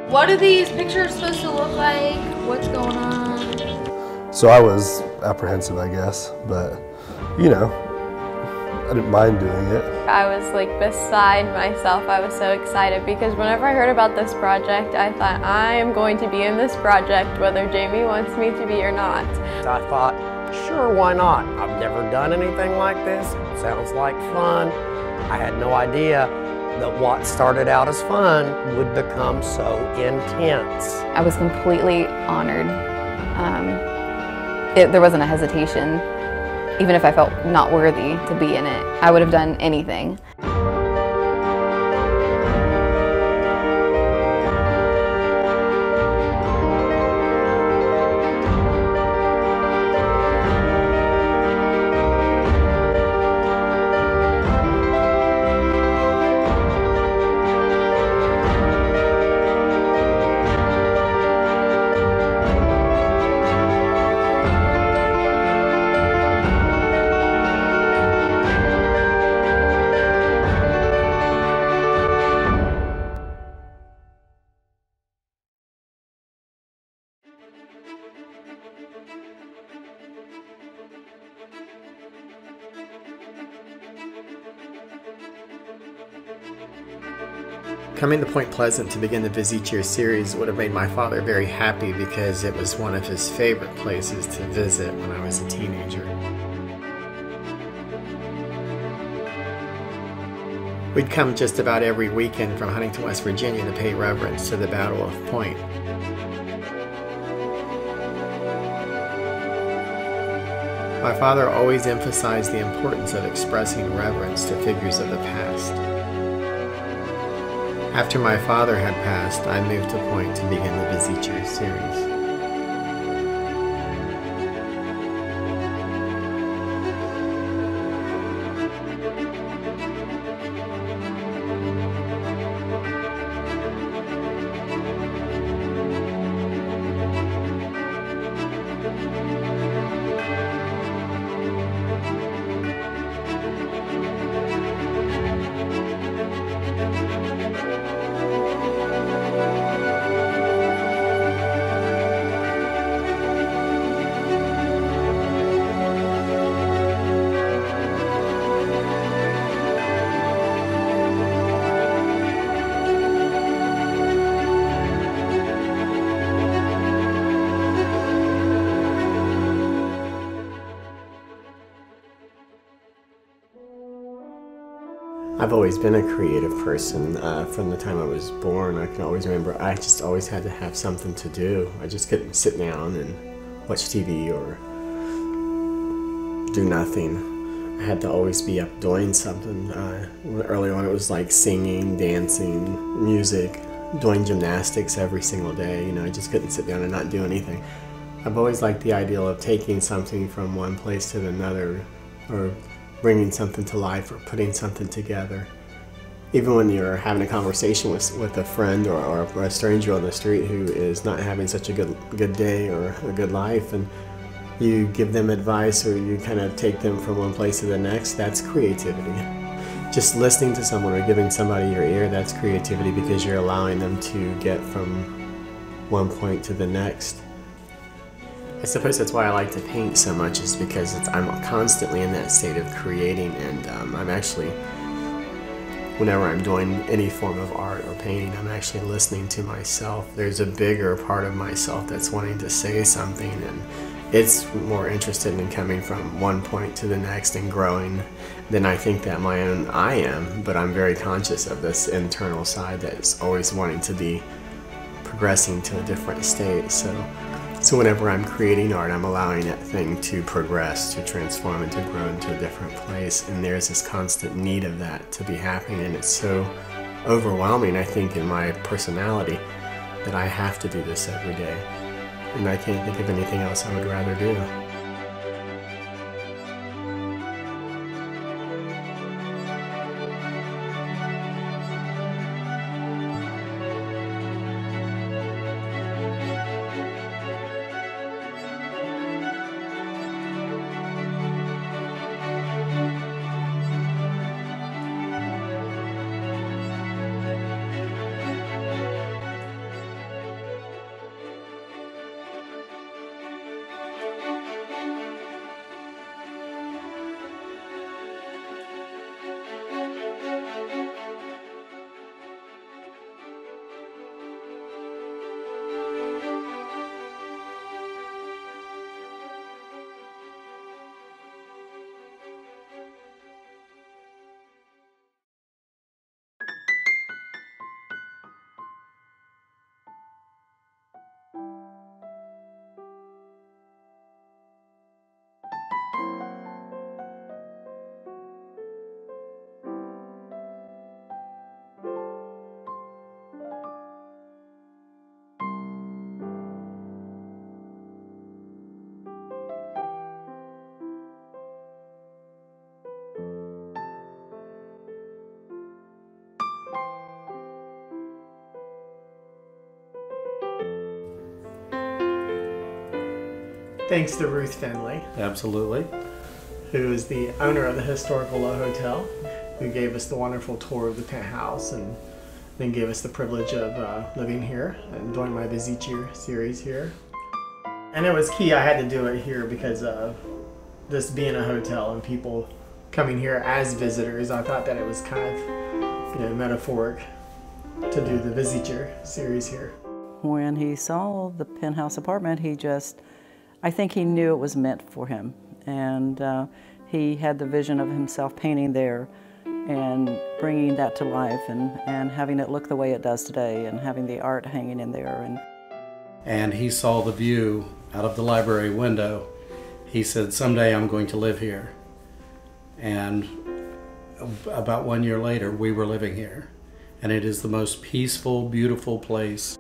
What are these pictures supposed to look like? What's going on? So I was apprehensive, I guess, but you know, I didn't mind doing it. I was like beside myself. I was so excited because whenever I heard about this project, I thought I am going to be in this project whether Jamie wants me to be or not. I thought, sure, why not? I've never done anything like this. It sounds like fun. I had no idea that what started out as fun would become so intense. I was completely honored. There wasn't a hesitation. Even if I felt not worthy to be in it, I would have done anything. Coming to Point Pleasant to begin the VISITEURS series would have made my father very happy because it was one of his favorite places to visit when I was a teenager. We'd come just about every weekend from Huntington, West Virginia to pay reverence to the Battle of Point. My father always emphasized the importance of expressing reverence to figures of the past. After my father had passed, I moved to Point to begin the VISITEURS series. I've always been a creative person. From the time I was born, I can always remember I just always had to have something to do. I just couldn't sit down and watch TV or do nothing. I had to always be up doing something. Early on it was like singing, dancing, music, doing gymnastics every single day. You know, I just couldn't sit down and not do anything. I've always liked the ideal of taking something from one place to another, or bringing something to life, or putting something together. Even when you're having a conversation with a friend or a stranger on the street who is not having such a good day or a good life, and you give them advice or you kind of take them from one place to the next, that's creativity. Just listening to someone or giving somebody your ear, that's creativity, because you're allowing them to get from one point to the next. I suppose that's why I like to paint so much, is because I'm constantly in that state of creating, and I'm actually, whenever I'm doing any form of art or painting, I'm actually listening to myself. There's a bigger part of myself that's wanting to say something, and it's more interested in coming from one point to the next and growing than I think that my own I am, but I'm very conscious of this internal side that's always wanting to be progressing to a different state. So whenever I'm creating art, I'm allowing that thing to progress, to transform, and to grow into a different place. And there's this constant need of that to be happening, and it's so overwhelming, I think, in my personality, that I have to do this every day. And I can't think of anything else I would rather do. Thanks to Ruth Finley, Absolutely. who is the owner of the historical Low Hotel, who gave us the wonderful tour of the penthouse and then gave us the privilege of living here and doing my Visiteur series here. And it was key, I had to do it here because of this being a hotel and people coming here as visitors. I thought that it was kind of, metaphoric to do the Visiteur series here. When he saw the penthouse apartment, I think he knew it was meant for him. And he had the vision of himself painting there and bringing that to life and having it look the way it does today and having the art hanging in there. And he saw the view out of the library window. He said, someday I'm going to live here. And about 1 year later, we were living here. And it is the most peaceful, beautiful place.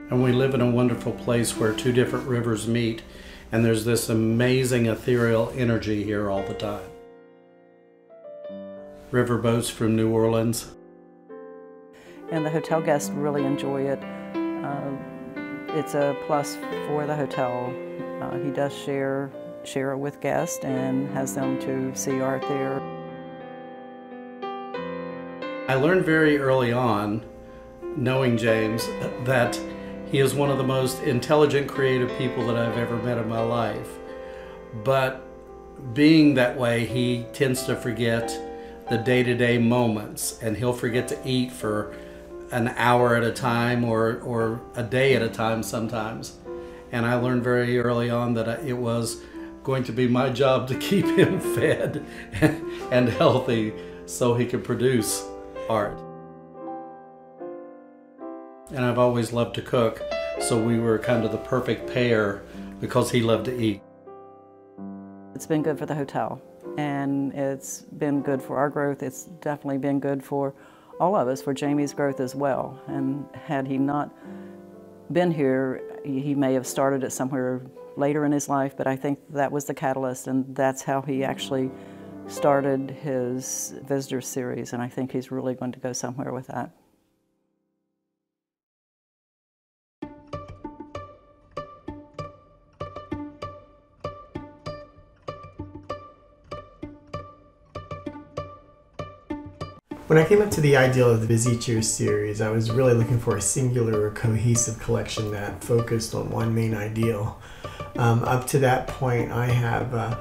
And we live in a wonderful place where two different rivers meet, and there's this amazing ethereal energy here all the time. Riverboats from New Orleans. And the hotel guests really enjoy it. It's a plus for the hotel. He does share it with guests and has them to see art there. I learned very early on, knowing James, that he is one of the most intelligent, creative people that I've ever met in my life. But being that way, he tends to forget the day-to-day moments, and he'll forget to eat for an hour at a time or a day at a time sometimes. And I learned very early on that it was going to be my job to keep him fed and healthy so he could produce art. And I've always loved to cook, so we were kind of the perfect pair because he loved to eat. It's been good for the hotel, and it's been good for our growth. It's definitely been good for all of us, for Jamie's growth as well. And had he not been here, he may have started it somewhere later in his life, but I think that was the catalyst, and that's how he actually started his Visiteur Series, and I think he's really going to go somewhere with that. When I came up to the ideal of the Visiteur series, I was really looking for a singular or cohesive collection that focused on one main ideal. Up to that point, I have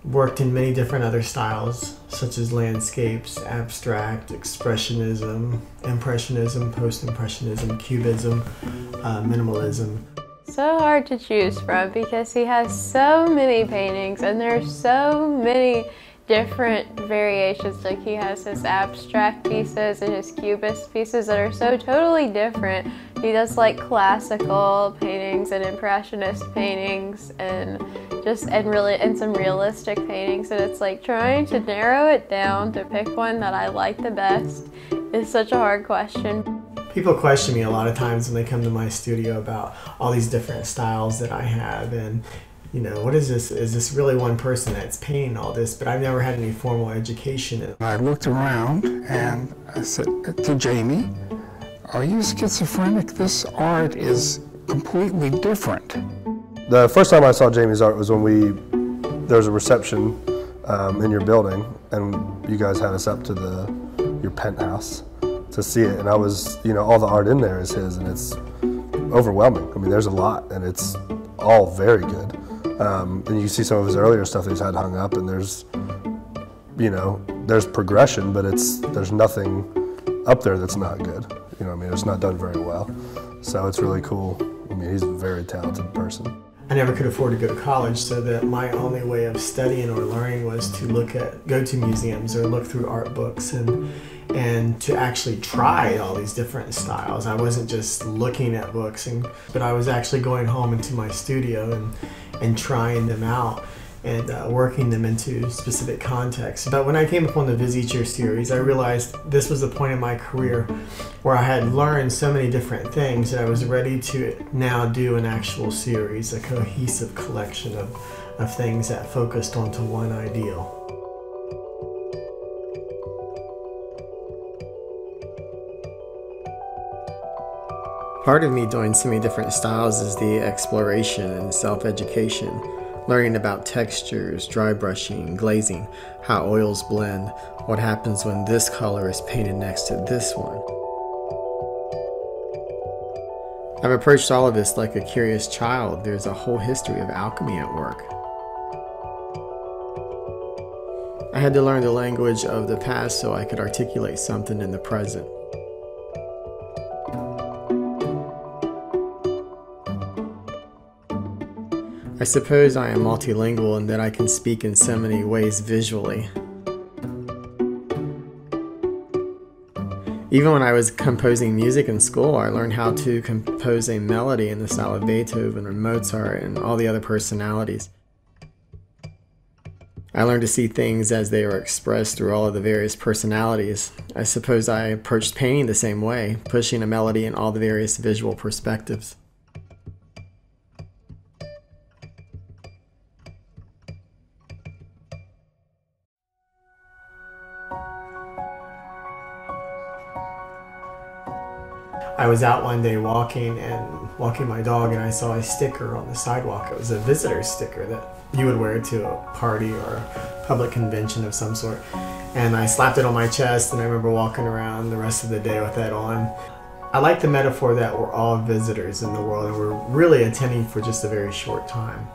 worked in many different other styles, such as landscapes, abstract, expressionism, impressionism, post-impressionism, cubism, minimalism. So hard to choose from because he has so many paintings and there's so many different variations. Like he has his abstract pieces and his cubist pieces that are so totally different. He does like classical paintings and impressionist paintings and some realistic paintings, and it's like trying to narrow it down to pick one that I like the best is such a hard question. People question me a lot of times when they come to my studio about all these different styles that I have, and what is this? Is this really one person that's painting all this? But I've never had any formal education. I looked around and I said to Jamie, "Are you schizophrenic? This art is completely different." The first time I saw Jamie's art was when there was a reception in your building, and you guys had us up to your penthouse to see it, and I was, all the art in there is his, and it's overwhelming. I mean, there's a lot, and it's all very good. And you see some of his earlier stuff that he's had hung up, and there's progression, but there's nothing up there that's not good. It's not done very well. So it's really cool. I mean, he's a very talented person. I never could afford to go to college, so that my only way of studying or learning was to go to museums or look through art books and to actually try all these different styles. I wasn't just looking at books, but I was actually going home into my studio and trying them out and working them into specific contexts. But when I came upon the Visiteur series, I realized this was the point in my career where I had learned so many different things that I was ready to now do an actual series, a cohesive collection of things that focused onto one ideal. Part of me doing so many different styles is the exploration and self-education, learning about textures, dry brushing, glazing, how oils blend, what happens when this color is painted next to this one. I've approached all of this like a curious child. There's a whole history of alchemy at work. I had to learn the language of the past so I could articulate something in the present. I suppose I am multilingual in that I can speak in so many ways visually. Even when I was composing music in school, I learned how to compose a melody in the style of Beethoven or Mozart and all the other personalities. I learned to see things as they are expressed through all of the various personalities. I suppose I approached painting the same way, pushing a melody in all the various visual perspectives. I was out one day walking my dog, and I saw a sticker on the sidewalk. It was a visitor sticker that you would wear to a party or a public convention of some sort. And I slapped it on my chest, and I remember walking around the rest of the day with that on. I like the metaphor that we're all visitors in the world, and we're really attending for just a very short time.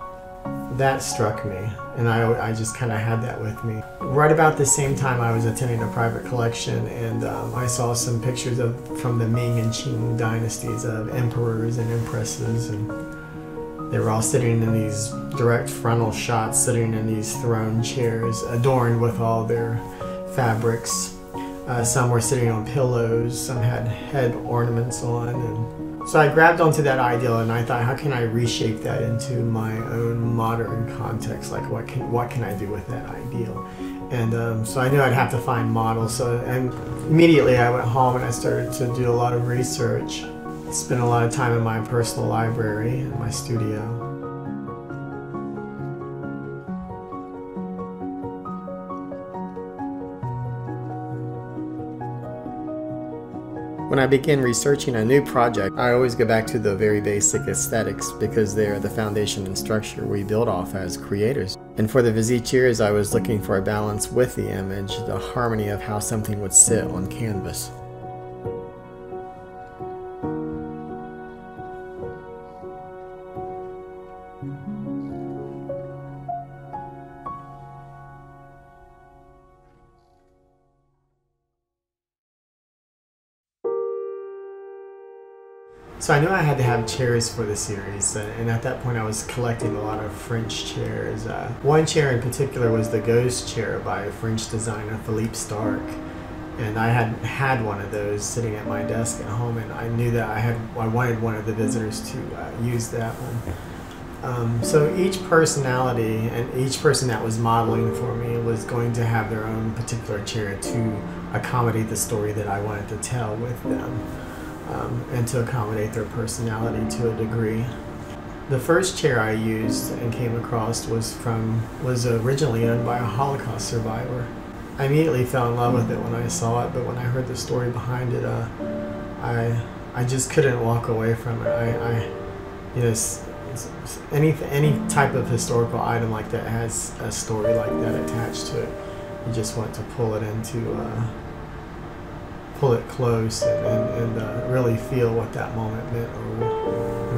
That struck me, and I just kind of had that with me. Right about the same time, I was attending a private collection, and I saw some pictures from the Ming and Qing dynasties of emperors and empresses, and they were all sitting in these direct frontal shots, sitting in these throne chairs, adorned with all their fabrics. Some were sitting on pillows, some had head ornaments on, and so I grabbed onto that ideal, and I thought, how can I reshape that into my own modern context? Like, what can I do with that ideal? And so I knew I'd have to find models. And immediately I went home and I started to do a lot of research. Spent a lot of time in my personal library, in my studio. When I begin researching a new project, I always go back to the very basic aesthetics because they are the foundation and structure we build off as creators. And for the Visiteurs, I was looking for a balance with the image, the harmony of how something would sit on canvas. So I knew I had to have chairs for the series, and at that point I was collecting a lot of French chairs. One chair in particular was the Ghost chair by a French designer, Philippe Starck. And I had one of those sitting at my desk at home, and I knew that I wanted one of the visitors to use that one. So each personality and each person that was modeling for me was going to have their own particular chair to accommodate the story that I wanted to tell with them. And to accommodate their personality to a degree. The first chair I used and came across was originally owned by a Holocaust survivor. I immediately fell in love with it when I saw it, but when I heard the story behind it, I just couldn't walk away from it. Any type of historical item like that has a story like that attached to it. You just want to pull it close and really feel what that moment meant and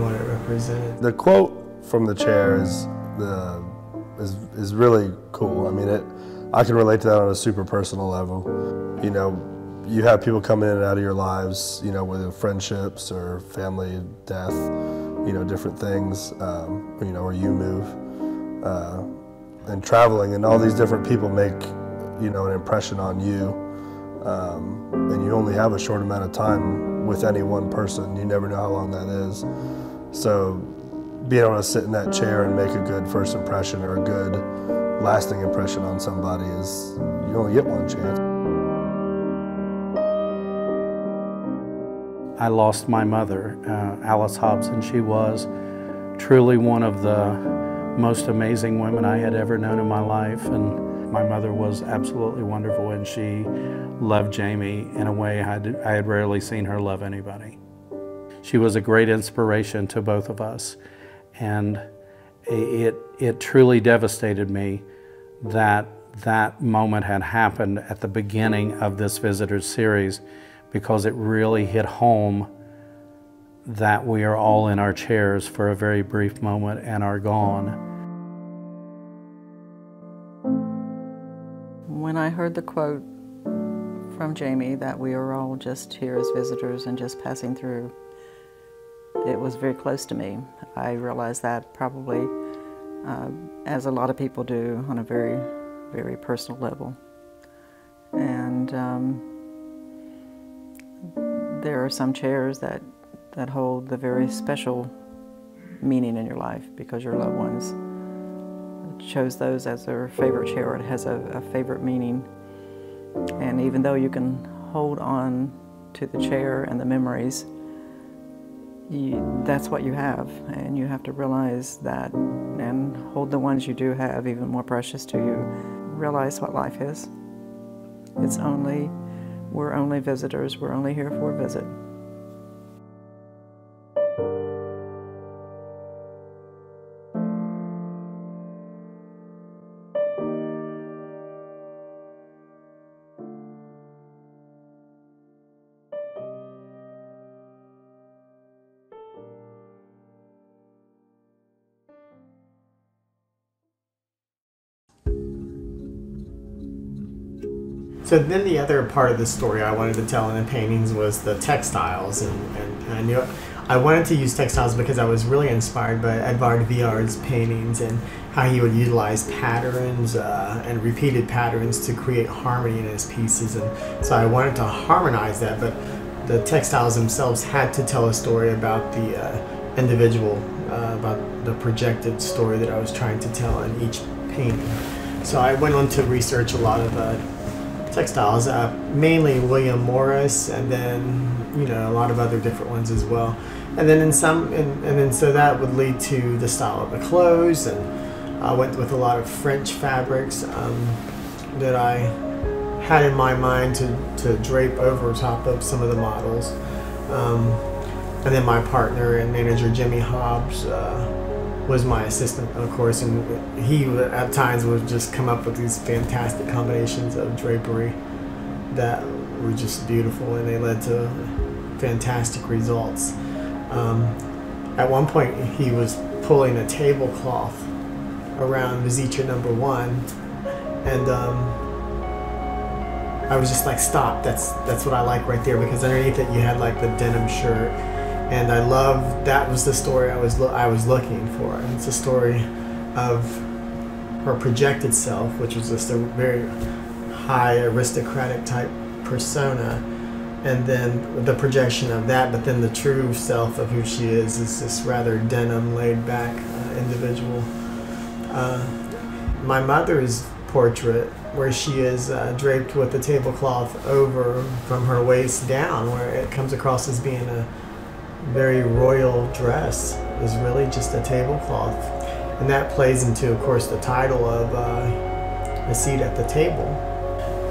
what it represented. The quote from the chair is really cool. I mean, I can relate to that on a super personal level. You know, you have people come in and out of your lives, you know, whether friendships or family, death, you know, different things, you know, or you move, and traveling, and all these different people make, you know, an impression on you. And you only have a short amount of time with any one person. You never know how long that is. So being able to sit in that chair and make a good first impression or a good lasting impression on somebody is, you only get one chance. I lost my mother, Alice Hobson. She was truly one of the most amazing women I had ever known in my life. And my mother was absolutely wonderful, and she loved Jamie in a way I had rarely seen her love anybody. she was a great inspiration to both of us. And it truly devastated me that that moment had happened at the beginning of this Visitors series, because it really hit home that we are all in our chairs for a very brief moment and are gone. When I heard the quote from Jamie that we are all just here as visitors and just passing through, it was very close to me. I realized that probably as a lot of people do, on a very, very personal level. And there are some chairs that hold the very special meaning in your life because your loved ones chose those as their favorite chair. It has a favorite meaning. And even though you can hold on to the chair and the memories, that's what you have, and you have to realize that and hold the ones you do have even more precious to you. Realize what life is. We're only visitors, we're only here for a visit. So then the other part of the story I wanted to tell in the paintings was the textiles, and I knew I wanted to use textiles because I was really inspired by Edvard Viard's paintings and how he would utilize patterns and repeated patterns to create harmony in his pieces, and so I wanted to harmonize that, but the textiles themselves had to tell a story about the individual, about the projected story that I was trying to tell in each painting. So I went on to research a lot of textiles, mainly William Morris, and then a lot of other different ones as well. And then so that would lead to the style of the clothes, and I went with a lot of French fabrics that I had in my mind to drape over top of some of the models. And then my partner and manager Jimmy Hobbs was my assistant, of course, and he at times would just come up with these fantastic combinations of drapery that were just beautiful, and they led to fantastic results. At one point he was pulling a tablecloth around Visiteur number 1, and I was just like, stop, that's what I like right there, because underneath it you had like the denim shirt. And I love, that was the story I was looking for. And it's a story of her projected self, which was just a very high aristocratic type persona, and then the projection of that, but then the true self of who she is this rather denim, laid back individual. My mother's portrait, where she is draped with the tablecloth over from her waist down, where it comes across as being a very royal dress, is really just a tablecloth, and that plays into, of course, the title of A Seat at the Table.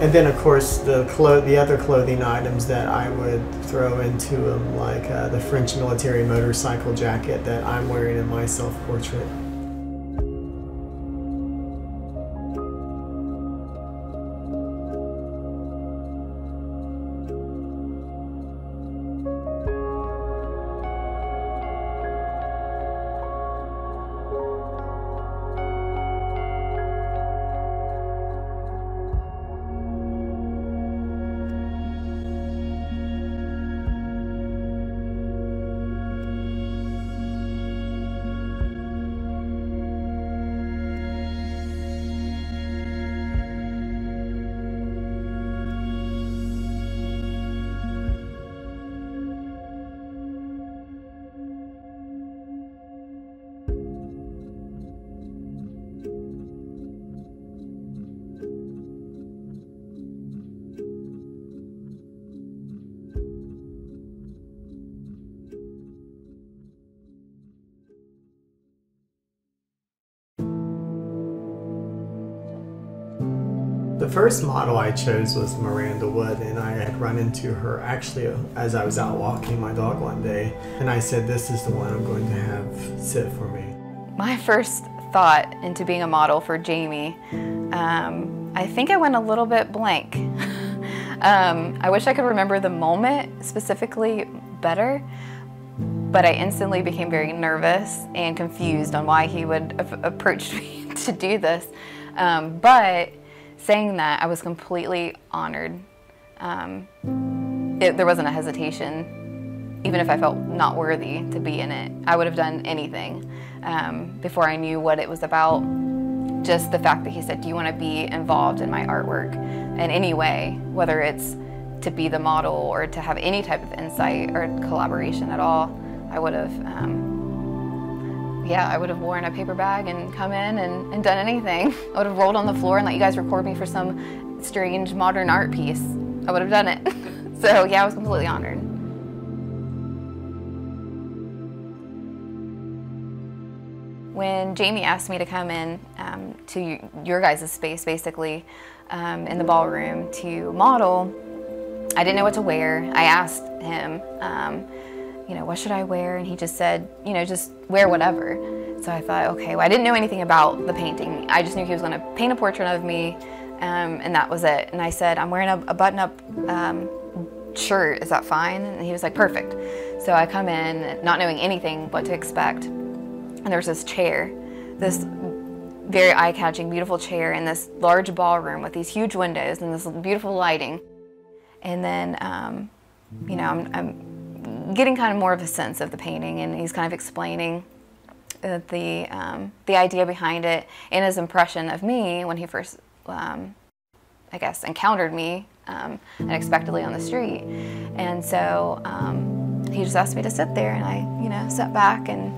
And then, of course, the other clothing items that I would throw into them, like the French military motorcycle jacket that I'm wearing in my self-portrait. The first model I chose was Miranda Wood, and I had run into her actually as I was out walking my dog one day, and I said, this is the one I'm going to have sit for me. My first thought into being a model for Jamie, I think I went a little bit blank. I wish I could remember the moment specifically better, but I instantly became very nervous and confused on why he would have approached me to do this. But saying that, I was completely honored. There wasn't a hesitation. Even if I felt not worthy to be in it, I would have done anything before I knew what it was about. Just the fact that he said, do you want to be involved in my artwork in any way, whether it's to be the model or to have any type of insight or collaboration at all, I would have, I would have worn a paper bag and come in and done anything. I would have rolled on the floor and let you guys record me for some strange modern art piece. I would have done it. So yeah, I was completely honored. When Jamie asked me to come in to your guys' space, basically, in the ballroom to model, I didn't know what to wear. I asked him, what should I wear? And he just said, just wear whatever. So I thought, okay, well, I didn't know anything about the painting. I just knew he was going to paint a portrait of me, and that was it. And I said, I'm wearing a button-up shirt. Is that fine? And he was like, perfect. So I come in not knowing anything what to expect. And there's this chair, this very eye-catching, beautiful chair in this large ballroom with these huge windows and this beautiful lighting. And then, I'm getting kind of more of a sense of the painting, and he's kind of explaining the idea behind it and his impression of me when he first, encountered me unexpectedly on the street. And so he just asked me to sit there, and I, sat back and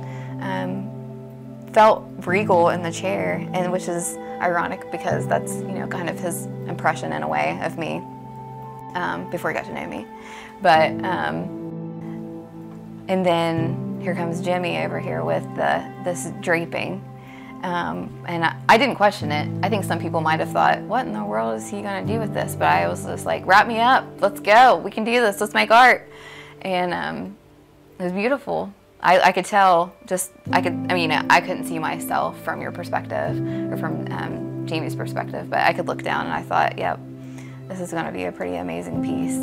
felt regal in the chair, and which is ironic because that's, kind of his impression in a way of me before he got to know me. But, and then here comes Jimmy over here with this draping. And I didn't question it. I think some people might have thought, what in the world is he going to do with this? But I was just like, wrap me up. Let's go. We can do this. Let's make art. And it was beautiful. I could tell, I couldn't see myself from your perspective or from Jamie's perspective, but I could look down and I thought, yep, this is going to be a pretty amazing piece.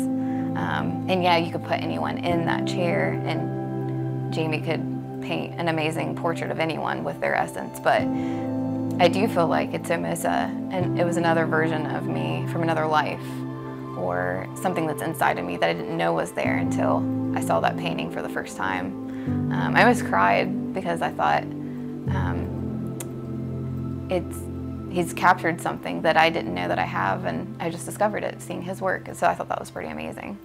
And yeah, you could put anyone in that chair and Jamie could paint an amazing portrait of anyone with their essence, but I do feel like it's almost it was another version of me from another life, or something that's inside of me that I didn't know was there until I saw that painting for the first time. I almost cried because I thought he's captured something that I didn't know that I have, and I just discovered it seeing his work, and so I thought that was pretty amazing.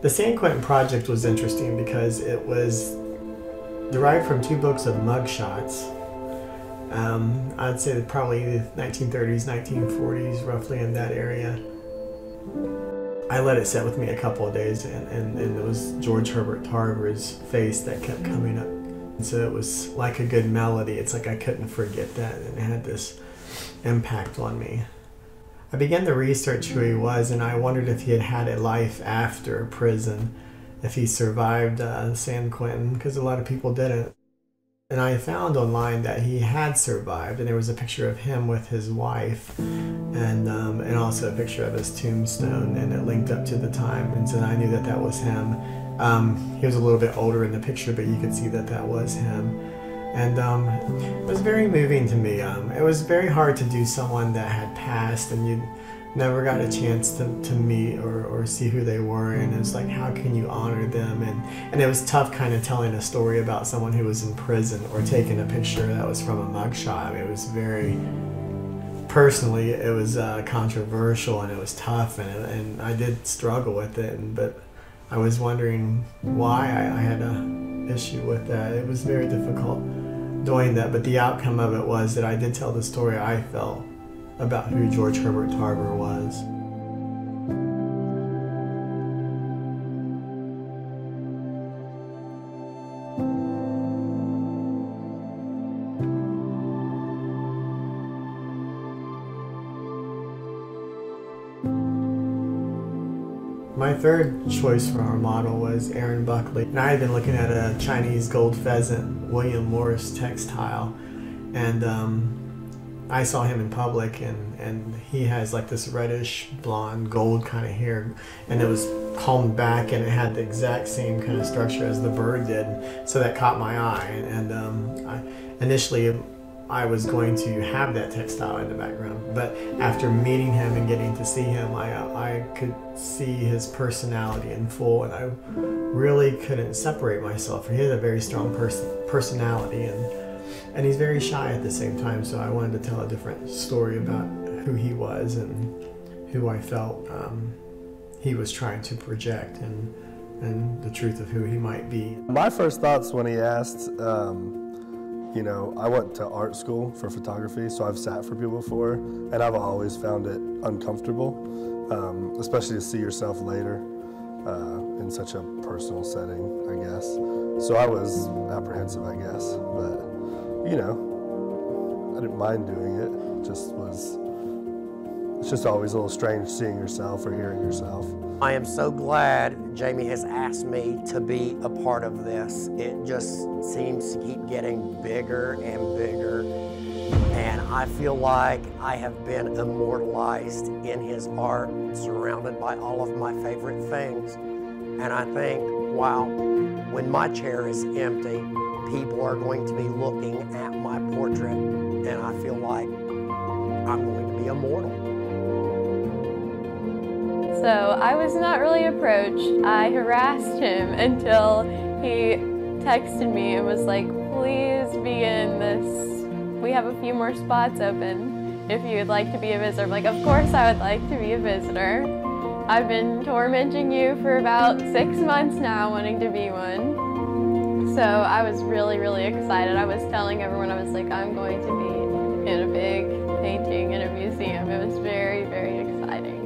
The San Quentin project was interesting because it was derived from 2 books of mugshots. I'd say probably the 1930s, 1940s, roughly in that area. I let it sit with me a couple of days, and it was George Herbert Tarver's face that kept coming up. And so it was like a good melody. It's like I couldn't forget that, and it had this impact on me. I began to research who he was, and I wondered if he had had a life after prison, if he survived San Quentin, because a lot of people didn't. And I found online that he had survived, and there was a picture of him with his wife, and also a picture of his tombstone, and it linked up to the time, and so I knew that that was him. He was a little bit older in the picture, but you could see that that was him. And it was very moving to me. It was very hard to do someone that had passed and you never got a chance to meet or see who they were, and it's like, how can you honor them? And it was tough kind of telling a story about someone who was in prison or taking a picture that was from a mugshot. I mean, it was very, personally, it was controversial, and it was tough, and I did struggle with it, but I was wondering why I had an issue with that. It was very difficult doing that, but the outcome of it was that I did tell the story I felt about who George Herbert Tarver was. third choice for our model was Aaron Buckley. And I had been looking at a Chinese gold pheasant, William Morris textile, and I saw him in public, and he has like this reddish blonde gold kind of hair, and it was combed back, and it had the exact same kind of structure as the bird did, so that caught my eye. And initially I was going to have that textile in the background, but after meeting him and getting to see him, I could see his personality in full, and I really couldn't separate myself. He has a very strong personality, and he's very shy at the same time, so I wanted to tell a different story about who he was and who I felt he was trying to project, and the truth of who he might be. My first thoughts when he asked, you know, I went to art school for photography, so I've sat for people before, and I've always found it uncomfortable, especially to see yourself later in such a personal setting, I guess. So I was apprehensive, I guess, but you know, I didn't mind doing it. It's just always a little strange seeing yourself or hearing yourself. I am so glad Jamie has asked me to be a part of this. It just seems to keep getting bigger and bigger, and I feel like I have been immortalized in his art, surrounded by all of my favorite things. And I think, wow, when my chair is empty, people are going to be looking at my portrait, and I feel like I'm going to be immortal. So I was not really approached. I harassed him until he texted me and was like, please be in this. We have a few more spots open if you would like to be a visitor. I'm like, of course I would like to be a visitor. I've been tormenting you for about 6 months now wanting to be one. So I was really, really excited. I was telling everyone, I was like, I'm going to be in a big painting in a museum. It was very, very exciting.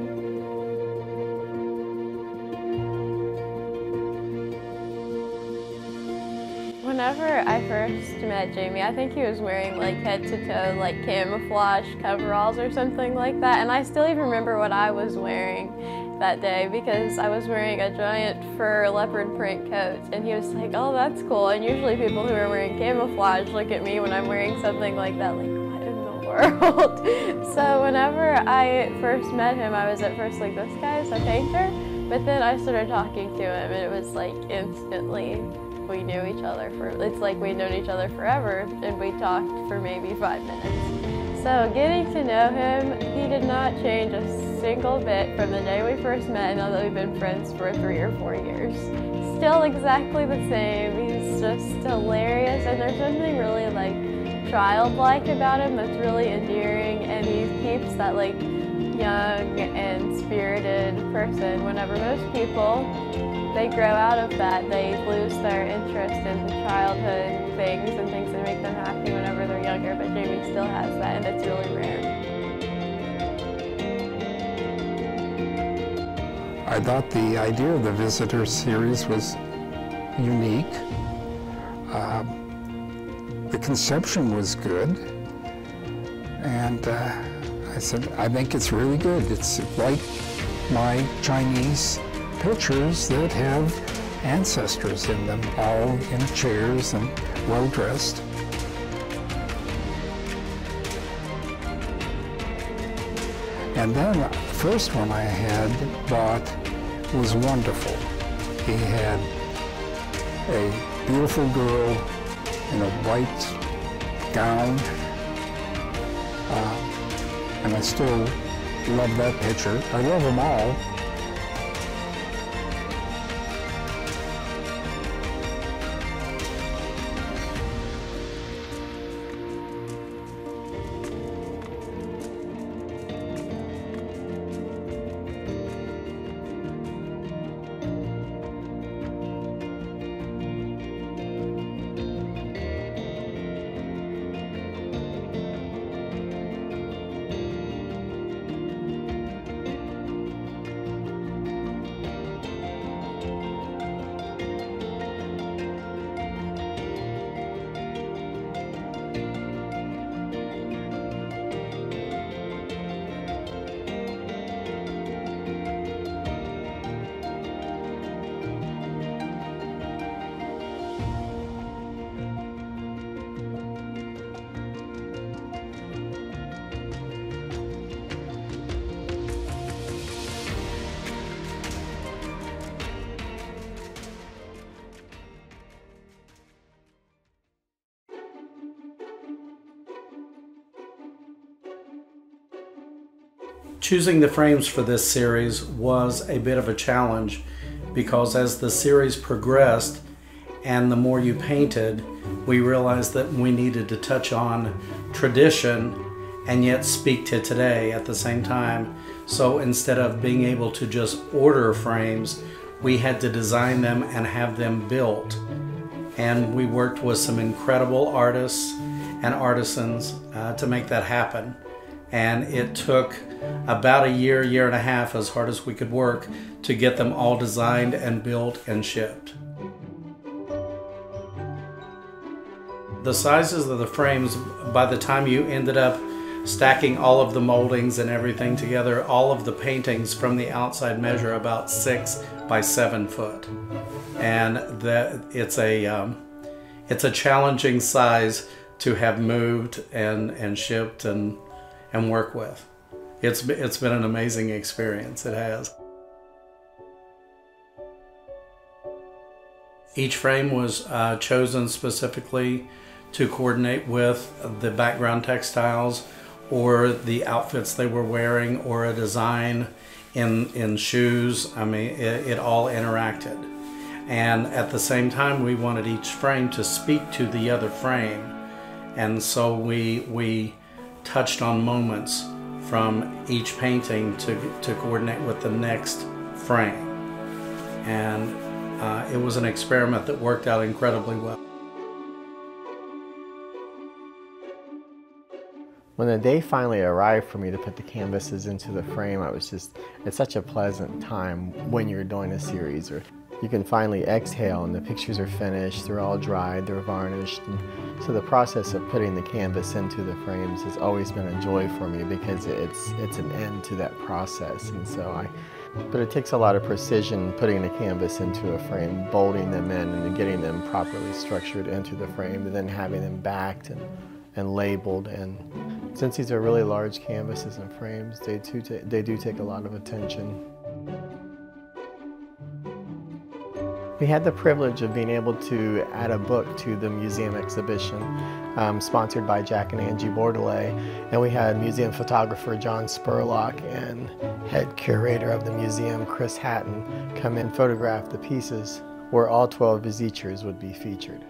Whenever I first met Jamie, I think he was wearing like head to toe like camouflage coveralls or something like that. And I still even remember what I was wearing that day, because I was wearing a giant fur leopard print coat, and he was like, oh, that's cool. And usually people who are wearing camouflage look at me when I'm wearing something like that, like, what in the world? So whenever I first met him, I was at first like, this guy's a painter? But then I started talking to him, and it was like instantly we knew each other it's like we'd known each other forever, and we talked for maybe 5 minutes. So getting to know him, he did not change a single bit from the day we first met, and now that we've been friends for 3 or 4 years. Still exactly the same. He's just hilarious, and there's something really like childlike about him that's really endearing, and he keeps that like young and spirited person. Whenever most people, they grow out of that, they lose their interest in childhood things and things that make them happy whenever they're younger, but Jamie still has that, and it's really rare. I thought the idea of the Visiteur Series was unique. The conception was good, and I said, I think it's really good. It's like my Chinese pictures that have ancestors in them, all in chairs and well-dressed. And then the first one I had bought was wonderful. He had a beautiful girl in a white gown, and I still love that picture. I love them all. Choosing the frames for this series was a bit of a challenge because as the series progressed and the more you painted, we realized that we needed to touch on tradition and yet speak to today at the same time. So instead of being able to just order frames, we had to design them and have them built. And we worked with some incredible artists and artisans to make that happen. And it took about a year, year and a half, as hard as we could work, to get them all designed and built and shipped. The sizes of the frames, by the time you ended up stacking all of the moldings and everything together, all of the paintings from the outside measure about 6 by 7 foot. And it's a challenging size to have moved and shipped and work with. It's been an amazing experience, it has. Each frame was chosen specifically to coordinate with the background textiles or the outfits they were wearing or a design in shoes. I mean, it all interacted. And at the same time, we wanted each frame to speak to the other frame. And so we touched on moments from each painting to coordinate with the next frame. And it was an experiment that worked out incredibly well. When the day finally arrived for me to put the canvases into the frame, it's such a pleasant time when you're doing a series, or you can finally exhale and the pictures are finished, they're all dried, they're varnished. And so the process of putting the canvas into the frames has always been a joy for me because it's an end to that process. And so but it takes a lot of precision putting the canvas into a frame, bolting them in and getting them properly structured into the frame, and then having them backed and labeled. And since these are really large canvases and frames, they do take a lot of attention. We had the privilege of being able to add a book to the museum exhibition, sponsored by Jack and Angie Bordelais, and we had museum photographer John Spurlock and head curator of the museum Chris Hatton come in and photograph the pieces where all 12 visiteurs would be featured.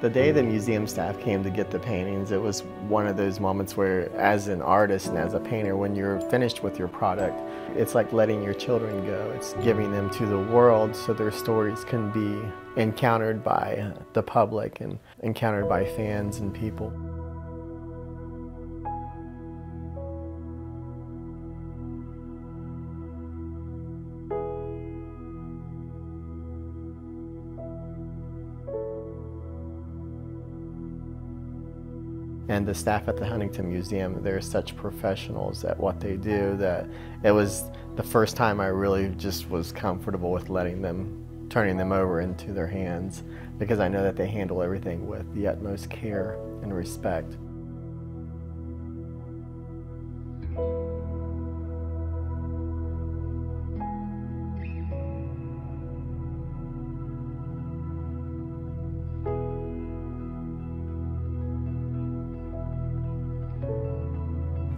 The day the museum staff came to get the paintings, it was one of those moments where, as an artist and as a painter, when you're finished with your product, it's like letting your children go. It's giving them to the world so their stories can be encountered by the public and encountered by fans and people. And the staff at the Huntington Museum, they're such professionals at what they do that it was the first time I really just was comfortable with turning them over into their hands, because I know that they handle everything with the utmost care and respect.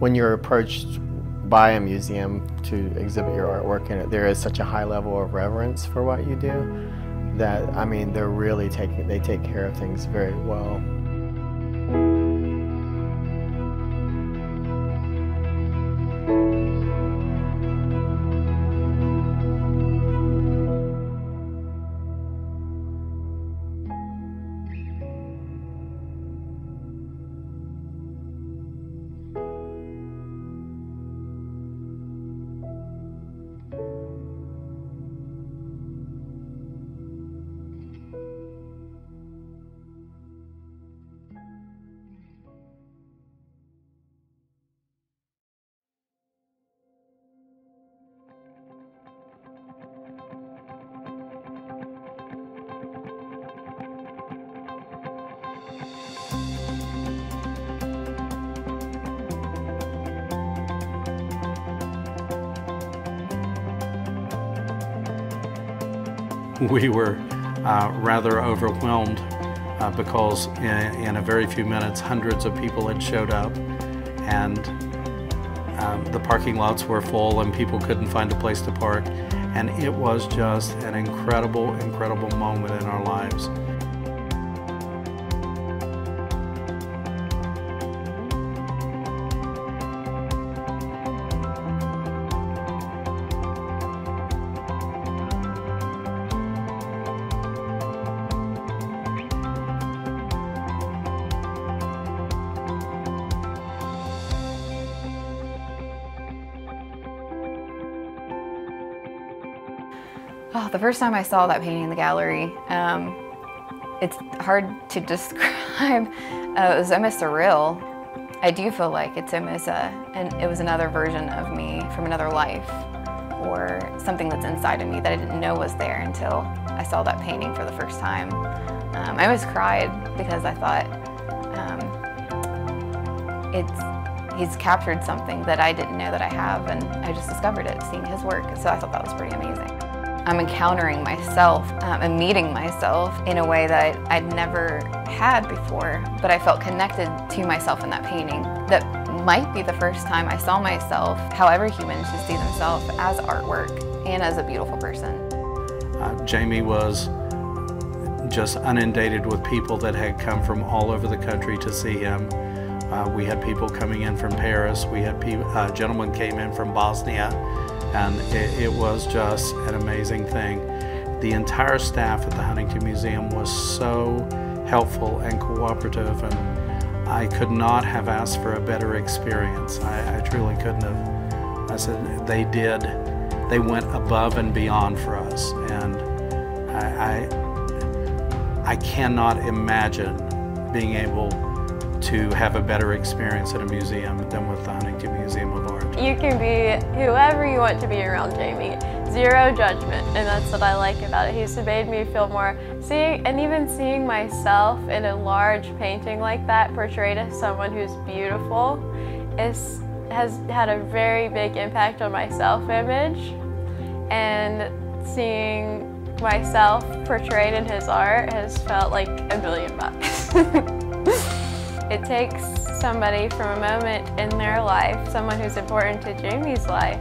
When you're approached by a museum to exhibit your artwork in it, there is such a high level of reverence for what you do that, I mean, they take care of things very well. we were rather overwhelmed because in a very few minutes, hundreds of people had showed up, and the parking lots were full and people couldn't find a place to park. And it was just an incredible, incredible moment in our lives. Oh, the first time I saw that painting in the gallery, it's hard to describe. It was almost surreal. I do feel like it's almost it was another version of me from another life, or something that's inside of me that I didn't know was there until I saw that painting for the first time. I almost cried because I thought he's captured something that I didn't know that I have, and I just discovered it seeing his work. So I thought that was pretty amazing. I'm encountering myself and meeting myself in a way that I'd never had before, but I felt connected to myself in that painting. That might be the first time I saw myself, however humans should see themselves, as artwork and as a beautiful person. Jamie was just inundated with people that had come from all over the country to see him. We had people coming in from Paris. We had a gentleman came in from Bosnia. And it was just an amazing thing. The entire staff at the Huntington Museum was so helpful and cooperative, and I could not have asked for a better experience. I truly couldn't have. I said they went above and beyond for us, and I cannot imagine being able to have a better experience at a museum than with the Huntington Museum of Art. You can be whoever you want to be around Jamie. Zero judgment, and that's what I like about it. He's made me feel more seeing myself in a large painting like that, portrayed as someone who's beautiful, has had a very big impact on my self-image, and seeing myself portrayed in his art has felt like $1 million. It takes somebody from a moment in their life, someone who's important to Jamie's life,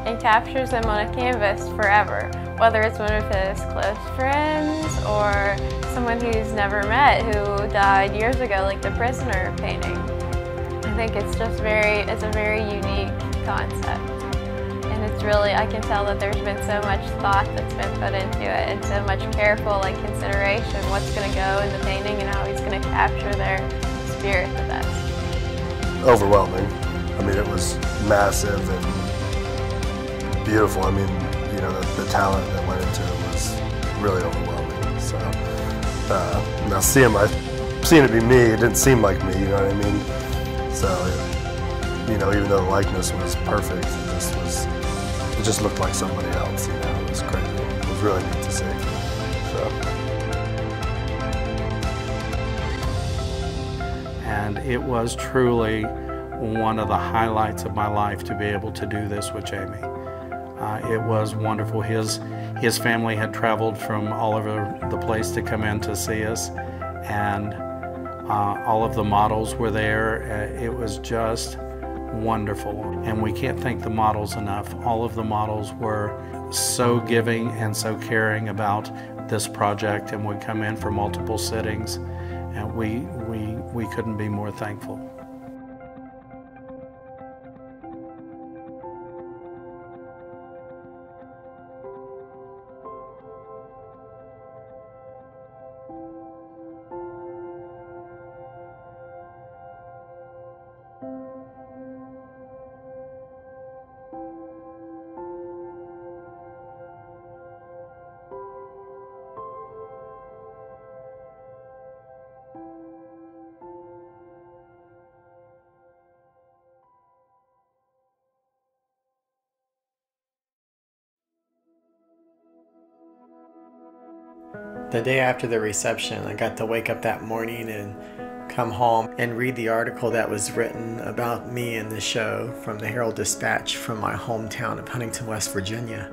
and captures them on a canvas forever. Whether it's one of his close friends or someone he's never met who died years ago, like the Prisoner painting. I think it's a very unique concept. And it's really, I can tell that there's been so much thought that's been put into it, and so much careful consideration, what's going to go in the painting and how he's going to capture their spirit the best. Overwhelming. I mean, it was massive and beautiful. I mean, you know, the talent that went into it was really overwhelming. So now seeing it be me, it didn't seem like me, you know what I mean? So, you know, even though the likeness was perfect, it just looked like somebody else, you know? It was crazy. It was really neat to see. So. And it was truly one of the highlights of my life to be able to do this with Jamie. It was wonderful. His family had traveled from all over the place to come in to see us, and all of the models were there. It was just wonderful, and we can't thank the models enough. All of the models were so giving and so caring about this project, and would come in for multiple sittings, and we couldn't be more thankful. The day after the reception, I got to wake up that morning and come home and read the article that was written about me in the show from the Herald-Dispatch from my hometown of Huntington, West Virginia.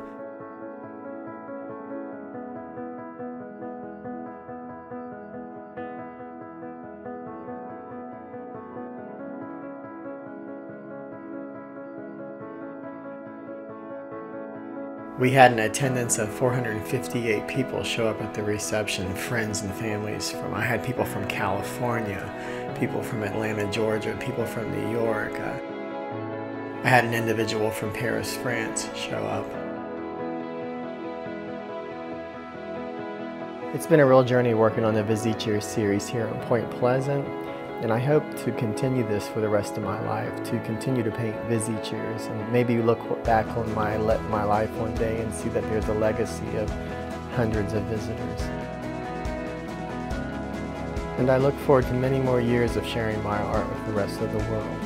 We had an attendance of 458 people show up at the reception, friends and families. I had people from California, people from Atlanta, Georgia, people from New York. I had an individual from Paris, France show up. It's been a real journey working on the Visiteur Series here in Point Pleasant, and I hope to continue this for the rest of my life, to continue to paint visiteurs and maybe look back on my life one day and see that there's a legacy of hundreds of visitors. And I look forward to many more years of sharing my art with the rest of the world.